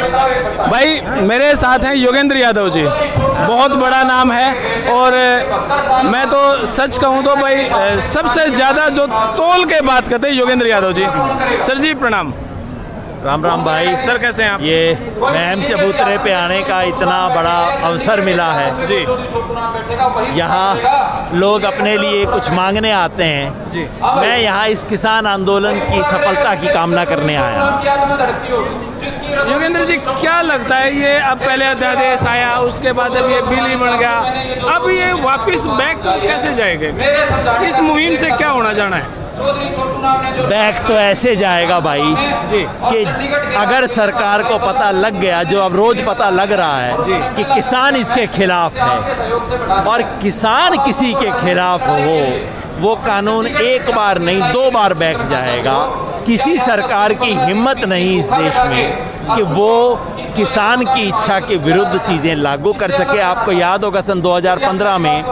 भाई मेरे साथ हैं योगेंद्र यादव जी, बहुत बड़ा नाम है और मैं तो सच कहूँ तो भाई सबसे ज़्यादा जो तोल के बात करते हैं योगेंद्र यादव जी। सर जी प्रणाम। राम राम भाई। सर कैसे हैं आप? ये महम चबूतरे पे आने का इतना बड़ा अवसर मिला है जी। यहाँ लोग अपने लिए कुछ मांगने आते हैं जी। मैं यहाँ इस किसान आंदोलन की सफलता की कामना करने आया। योगेंद्र जी क्या लगता है ये अब पहले अध्यादेश आया, उसके बाद अब ये बिल ही बन गया, अब ये वापस बैक कैसे जाएंगे? इस मुहिम से क्या होना जाना है? बैक तो ऐसे जाएगा भाई जी कि अगर सरकार को पता लग गया, जो अब रोज पता लग रहा है जी कि किसान इसके खिलाफ है और किसान किसी के खिलाफ हो, वो कानून एक बार नहीं 2 बार बैक जाएगा। किसी सरकार की हिम्मत नहीं इस देश में कि वो किसान की इच्छा के विरुद्ध चीज़ें लागू कर सके। आपको याद होगा सन 2015 में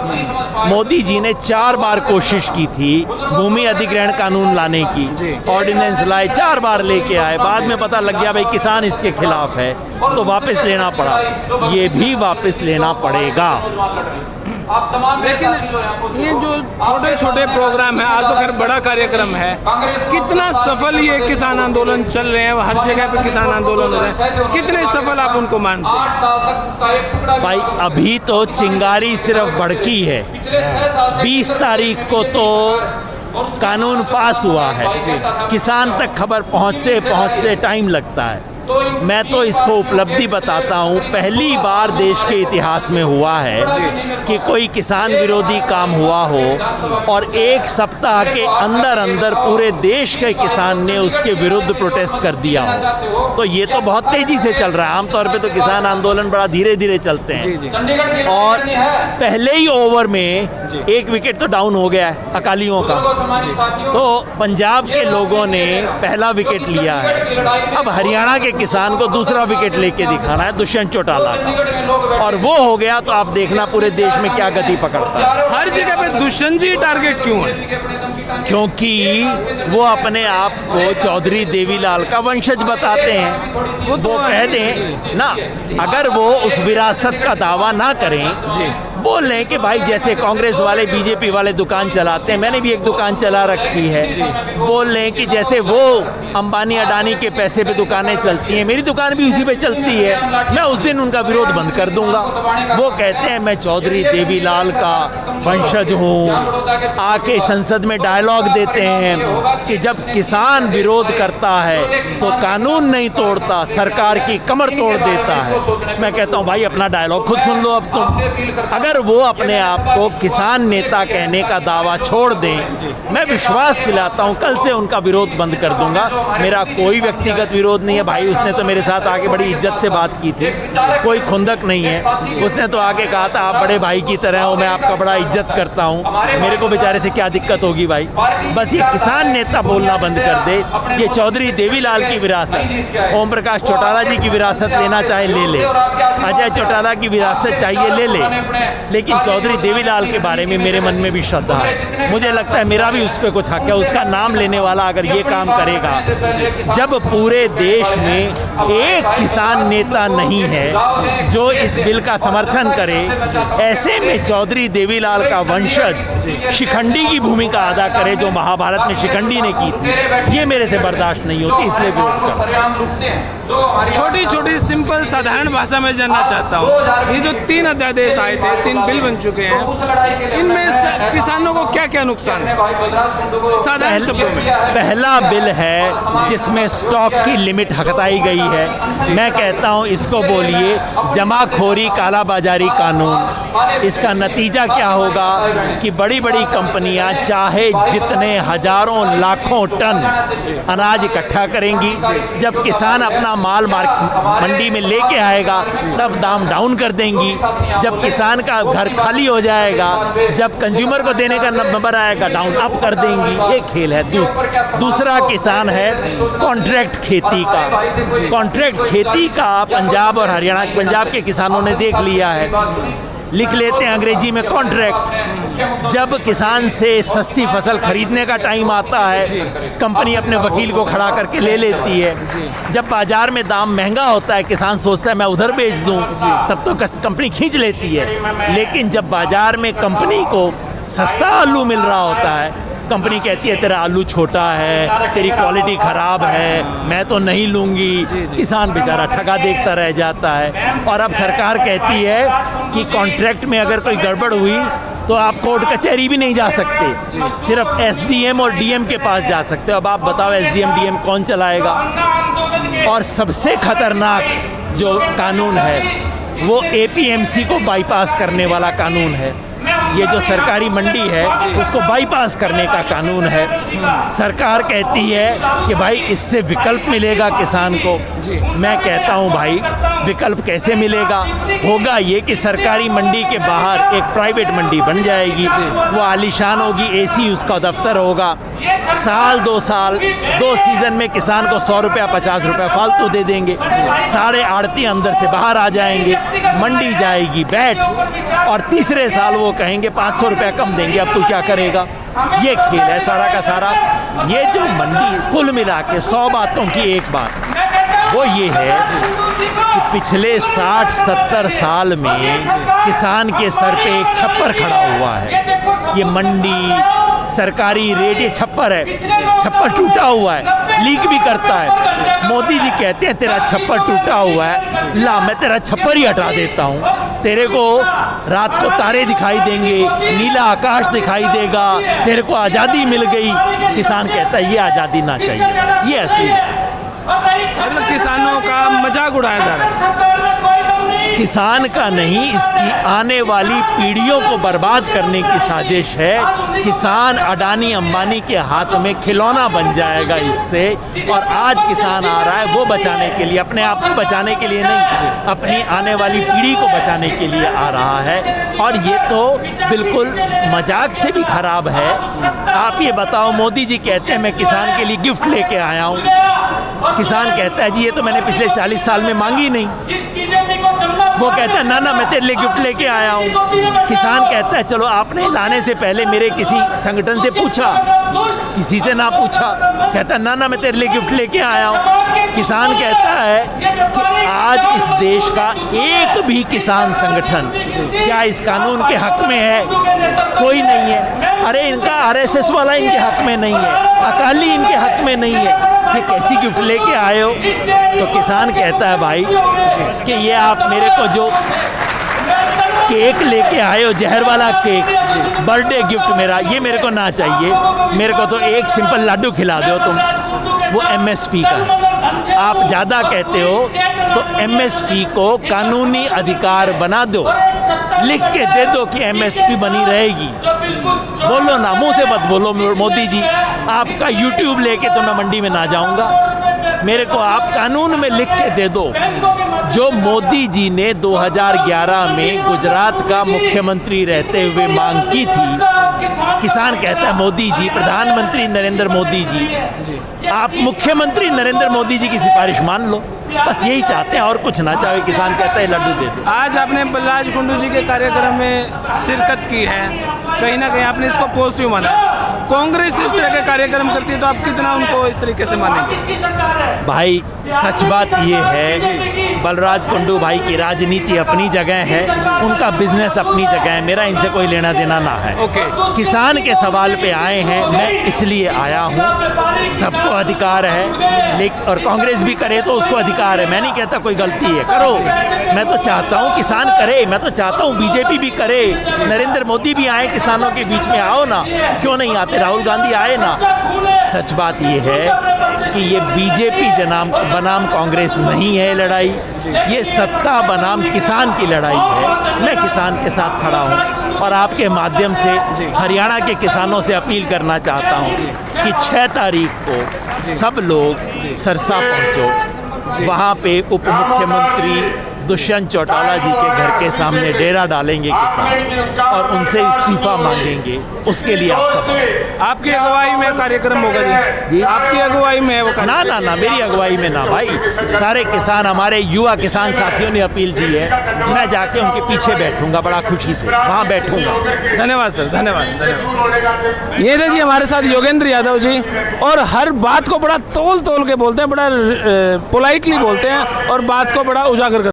मोदी जी ने 4 बार कोशिश की थी भूमि अधिग्रहण कानून लाने की, ऑर्डिनेंस लाए, 4 बार लेके आए, बाद में पता लग गया भाई किसान इसके खिलाफ है तो वापस लेना पड़ा। ये भी वापस लेना पड़ेगा। लेकिन ये जो छोटे छोटे प्रोग्राम है, आज तो खैर बड़ा कार्यक्रम है, कितना सफल ये किसान आंदोलन चल रहे हैं, हर जगह पे किसान आंदोलन हो रहे हैं, कितने सफल आप उनको मानते हैं? भाई अभी तो चिंगारी सिर्फ भड़की है। 20 तारीख को तो कानून पास हुआ है, किसान तक खबर पहुंचते पहुंचते टाइम लगता है। मैं तो इसको उपलब्धि बताता हूँ, पहली बार देश के इतिहास में हुआ है कि कोई किसान विरोधी काम हुआ हो और 1 सप्ताह के अंदर अंदर पूरे देश के किसान ने उसके विरुद्ध प्रोटेस्ट कर दिया हो। तो ये तो बहुत तेजी से चल रहा है। आमतौर पे तो किसान आंदोलन बड़ा धीरे धीरे चलते हैं और पहले ही ओवर में 1 विकेट तो डाउन हो गया है अकालियों का। तो पंजाब के लोगों ने पहला विकेट लिया है, अब हरियाणा के किसान को दूसरा विकेट लेके दिखाना है दुष्यंत चौटाला का, और वो हो गया तो आप देखना पूरे देश में क्या गति पकड़ता है। हर जगह पे दुष्यंत जी टारगेट क्यों है? क्योंकि वो अपने आप को चौधरी देवीलाल का वंशज बताते हैं। वो कह दें ना, अगर वो उस विरासत का दावा ना करें, बोल लें कि भाई जैसे कांग्रेस वाले बीजेपी वाले दुकान चलाते हैं, मैंने भी एक दुकान चला रखी है, बोल लें कि जैसे वो अंबानी अडानी के पैसे पे दुकानें चलती हैं, मेरी दुकान भी उसी पे चलती है, मैं उस दिन उनका विरोध बंद कर दूंगा। वो कहते हैं मैं चौधरी देवीलाल का वंशज हूँ। आके संसद में डायलॉग देते हैं कि जब किसान विरोध करता है तो कानून नहीं तोड़ता, सरकार की कमर तोड़ देता है। मैं कहता हूँ भाई अपना डायलॉग खुद सुन लो अब तुम। अगर वो अपने आप को किसान नेता कहने का दावा छोड़ दें, मैं विश्वास दिलाता हूं कल से उनका विरोध बंद कर दूंगा। मेरा कोई व्यक्तिगत विरोध नहीं है भाई, उसने तो मेरे साथ आके बड़ी इज्जत से बात की थी, कोई खुंदक नहीं है। उसने तो आके कहा था आप बड़े भाई की तरह हो, मैं आपका बड़ा इज्जत करता हूं, मेरे को बेचारे से क्या दिक्कत होगी भाई। बस ये किसान नेता बोलना बंद कर दे। ये चौधरी देवीलाल की विरासत, ओम प्रकाश चौटाला जी की विरासत लेना चाहे ले ले, अजय चौटाला की विरासत चाहिए ले ले, लेकिन चौधरी देवीलाल के बारे में मेरे मन में भी श्रद्धा है। मुझे लगता है मेरा भी उस पर कुछ हक है। उसका नाम लेने वाला अगर ये काम करेगा, जब पूरे देश में एक किसान नेता नहीं है जो इस बिल का समर्थन करे, ऐसे में चौधरी देवीलाल का वंशज शिखंडी की भूमिका अदा करे जो महाभारत में शिखंडी ने की थी, ये मेरे से बर्दाश्त नहीं होती, इसलिए छोटी छोटी सिंपल साधारण भाषा में जानना चाहता हूँ, ये जो 3 अध्यादेश आए थे, 3 बिल बन चुके हैं, इनमें किसानों को क्या क्या नुकसान है साधारण शब्दों में? पहला बिल है जिसमें स्टॉक की लिमिट हटाई गई है। मैं कहता हूं इसको बोलिए जमाखोरी कालाबाजारी कानून। इसका नतीजा क्या होगा कि बड़ी बड़ी कंपनियां चाहे जितने हजारों लाखों टन अनाज इकट्ठा करेंगी, जब किसान अपना माल मंडी में लेके आएगा तब दाम डाउन कर देंगी। जब किसान का घर खाली हो जाएगा, जब कंज्यूमर को देने का नंबर आएगा डाउन अप कर देंगी। ये खेल है। दूसरा किसान है कॉन्ट्रैक्ट खेती का। कॉन्ट्रैक्ट खेती का पंजाब और हरियाणा, पंजाब के किसानों ने देख लिया है लिख लेते हैं अंग्रेजी में कॉन्ट्रैक्ट। जब किसान से सस्ती फसल खरीदने का टाइम आता है, कंपनी अपने वकील को खड़ा करके ले लेती है। जब बाजार में दाम महंगा होता है, किसान सोचता है मैं उधर बेच दूं, तब तो कंपनी खींच लेती है। लेकिन जब बाजार में कंपनी को सस्ता आलू मिल रहा होता है, कंपनी कहती है तेरा आलू छोटा है, तेरी क्वालिटी ख़राब है, मैं तो नहीं लूँगी। किसान बेचारा ठगा देखता रह जाता है। और अब सरकार कहती है कि कॉन्ट्रैक्ट में अगर कोई गड़बड़ हुई तो आप कोर्ट कचहरी भी नहीं जा सकते, सिर्फ एसडीएम और डीएम के पास जा सकते हो। अब आप बताओ एसडीएम डीएम कौन चलाएगा? और सबसे खतरनाक जो कानून है वो एपीएमसी को बाईपास करने वाला कानून है। ये जो सरकारी मंडी है उसको बाईपास करने का कानून है। सरकार कहती है कि भाई इससे विकल्प मिलेगा किसान को। मैं कहता हूँ भाई विकल्प कैसे मिलेगा? होगा ये कि सरकारी मंडी के बाहर एक प्राइवेट मंडी बन जाएगी, वो आलीशान होगी, एसी उसका दफ्तर होगा। साल 2 साल 2 सीज़न में किसान को 100 रुपया 50 रुपया फालतू दे देंगे, सारे आड़ती अंदर से बाहर आ जाएंगे, मंडी जाएगी बैठ, और तीसरे साल वो कहेंगे 500 रुपया कम देंगे, अब तू क्या करेगा? ये खेल है सारा का सारा। ये जो मंडी कुल मिला के 100 बातों की एक बात वो ये है कि पिछले 60-70 साल में किसान के सर पे एक छप्पर खड़ा हुआ है। ये मंडी सरकारी रेट, ये छप्पर है, छप्पर टूटा हुआ है, लीक भी करता है। मोदी जी कहते हैं तेरा छप्पर टूटा हुआ है, ला मैं तेरा छप्पर ही हटा देता हूँ, तेरे को रात को तारे दिखाई देंगे, नीला आकाश दिखाई देगा, तेरे को आज़ादी मिल गई। किसान कहता है ये आज़ादी ना चाहिए, ये असली है। मतलब किसानों का मजाक उड़ाया जा रहा है। किसान का नहीं, इसकी आने वाली पीढ़ियों को बर्बाद करने की साजिश है। किसान अडानी अंबानी के हाथ में खिलौना बन जाएगा इससे। और आज किसान आ रहा है वो बचाने के लिए, अपने आप को बचाने के लिए नहीं, अपनी आने वाली पीढ़ी को बचाने के लिए आ रहा है। और ये तो बिल्कुल मजाक से भी खराब है। आप ये बताओ, मोदी जी कहते हैं मैं किसान के लिए गिफ्ट लेके आया हूँ, किसान कहता है जी ये तो मैंने पिछले 40 साल में मांगी नहीं। वो कहता है ना ना मैं तेरे लिए गिफ्ट लेके आया हूँ। किसान कहता है चलो आपने लाने से पहले मेरे किसी संगठन से पूछा, किसी से ना पूछा। कहता है ना ना मैं तेरे लिए गिफ्ट लेके आया हूँ। किसान कहता है कि आज इस देश का एक भी किसान संगठन क्या इस कानून के हक में है? कोई नहीं है। अरे इनका आरएसएस वाला इनके हक में नहीं है, अकाली इनके हक में नहीं है, कि कैसी गिफ्ट लेके आए हो? तो किसान कहता है भाई कि ये आप मेरे को जो केक लेके आए हो, जहर वाला केक, बर्थडे गिफ्ट मेरा, ये मेरे को ना चाहिए। मेरे को तो एक सिंपल लड्डू खिला दो तुम, वो एमएसपी का है। आप ज़्यादा कहते हो तो एमएसपी को कानूनी अधिकार बना दो, लिख के दे दो कि एमएसपी बनी रहेगी। बोलो ना, मुंह से मत बोलो मोदी जी, आपका यूट्यूब लेके तो मैं मंडी में ना जाऊंगा। मेरे को आप कानून में लिख के दे दो। जो मोदी जी ने 2011 में गुजरात का मुख्यमंत्री रहते हुए मांग की थी, किसान कहता है मोदी जी, प्रधानमंत्री नरेंद्र मोदी जी, आप मुख्यमंत्री नरेंद्र मोदी जी की सिफारिश मान लो, बस यही चाहते हैं और कुछ ना चाहे। किसान कहता है लड्डू दे दो। आज आपने बलराज कुंडू जी के कार्यक्रम में शिरकत की है, कहीं ना कहीं आपने इसको पॉजिटिव माना। कांग्रेस इस तरह के कार्यक्रम करती है तो आप कितना उनको इस तरीके से मानेंगे? भाई सच बात ये है, बलराज कुंडू भाई की राजनीति अपनी जगह है, उनका बिजनेस अपनी जगह है, मेरा इनसे कोई लेना देना ना है। किसान के सवाल पे आए हैं, मैं इसलिए आया हूँ। सबको अधिकार है, लेकिन और कांग्रेस भी करे तो उसको अधिकार है। मैं नहीं कहता कोई गलती है, करो। मैं तो चाहता हूँ किसान करे, मैं तो चाहता हूँ बीजेपी भी करे, नरेंद्र मोदी भी आए किसानों के बीच में, आओ ना, क्यों नहीं आते? राहुल गांधी आए ना। सच बात ये है कि ये बीजेपी बनाम कांग्रेस नहीं है लड़ाई, ये सत्ता बनाम किसान की लड़ाई है। मैं किसान के साथ खड़ा हूँ और आपके माध्यम से हरियाणा के किसानों से अपील करना चाहता हूँ कि 6 तारीख को सब लोग सरसा पहुँचो। वहाँ पे उप मुख्यमंत्री दुष्यंत चौटाला जी के घर के सामने डेरा डालेंगे किसान और उनसे इस्तीफा मांगेंगे, उसके लिए आप सब आपकी अगुवाई में कार्यक्रम होगा जी? आपकी अगुवाई में है वो ना ना ना, मेरी अगुवाई में ना भाई, सारे किसान, हमारे युवा किसान साथियों ने अपील दी है, मैं जाके उनके पीछे बैठूंगा बड़ा खुशी से, वहाँ बैठूंगा। धन्यवाद सर, धन्यवाद। ये थे जी हमारे साथ योगेंद्र यादव जी, और हर बात को बड़ा तोल तोल के बोलते हैं, बड़ा पोलाइटली बोलते हैं और बात को बड़ा उजागर करते हैं।